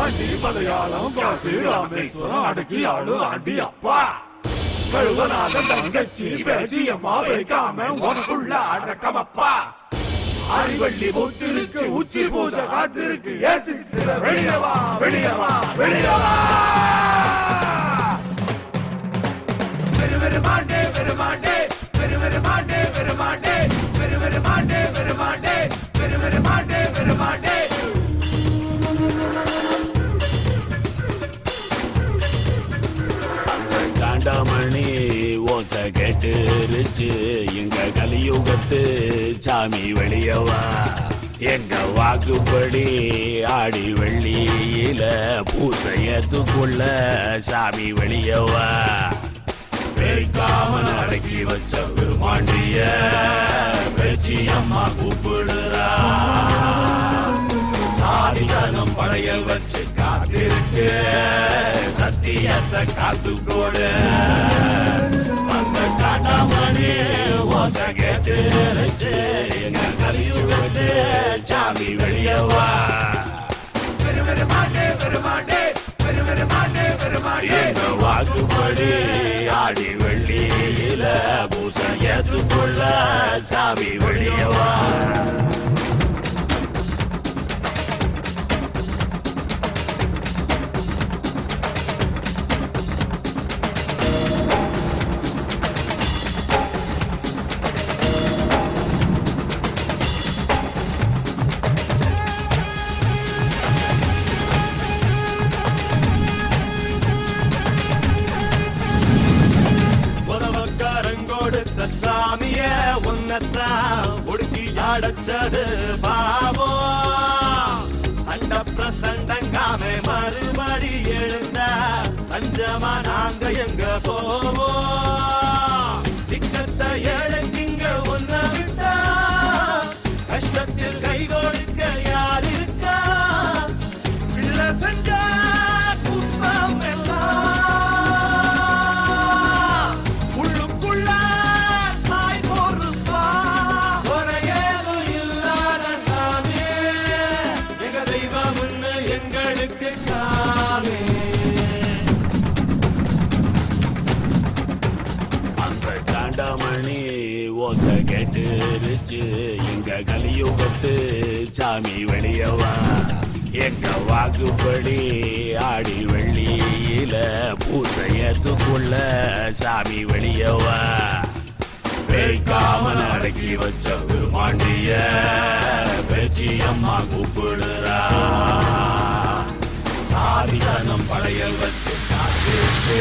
பாண்டி மலையாளம் காசு ராமேஸ்வரம் அடக்கி ஆளு ஆண்டி அப்பா கழுவனாத தங்கச்சி பேச்சி அம்மா வைக்காம உனக்குள்ள அடக்கமப்பா அறிவள்ளி மூத்திருக்கு உச்சி பூஜை காத்திருக்கு ஏத்து வெளியவா வெளியவா வெளியவா பெருமாண்டே பெருமாண்டே பெருமாண்டே பெருமாண்டே பெருமாண்டே பெருமாண்டே பெருமாண்டே பெருமாண்டே காண்டாமணி ஓசை கேட்டுருச்சு எங்க கலியுகத்து சாமி வெளியவா எங்க வாக்குப்படி ஆடி வெள்ளியில பூசையத்துக்குள்ள சாமி வெளியவா பேய்க்காம அடக்கி வச்ச பெருமாண்டிய பேச்சி அம்மா கூப்பிடுறா சாரிதனம் படையல் வச்சு காத்திருக்கு சத்தியத்தை காத்துக்கோடு அந்த காட்டாமணி ஓசை கேட்டுருச்சு எங்க கலியுகத்து சாமி வெளியவா பெருமாண்டே பெருமாண்டே பெருமாண்டே பெருமாண்டே எங்க வாக்குப்படி ஆடி வெள்ளியில பூசையத்துக்குள்ள சாமி வெளியவா ஒடுக்கியாடச்சது பாவோ அண்ட பிரசண்டங்காமே மறுபடி எழுந்த பஞ்சமா நாங்க எங்க போவோம் திக்கத்தை ஏழைங்க ஒன்ன விட்டா கஷ்டத்தில் கை கொடுக்க யார் இருக்கா பிள்ளை செஞ்ச குப்பம் எல்லாம் உள்ளுக்குள்ள காண்டாமணி ஓசை கேட்டுருச்சு எங்க கலியுகத்து சாமி வெளியவா எங்க வாக்குப்படி ஆடி வெள்ளியில பூசையத்துக்குள்ள சாமி வெளியவா பேய்க்காம அடக்கி வச்ச பெருமாண்டிய பேச்சி அம்மா கூப்பிடுறா சாரிதனம் படையல் வச்சு காத்திருக்கு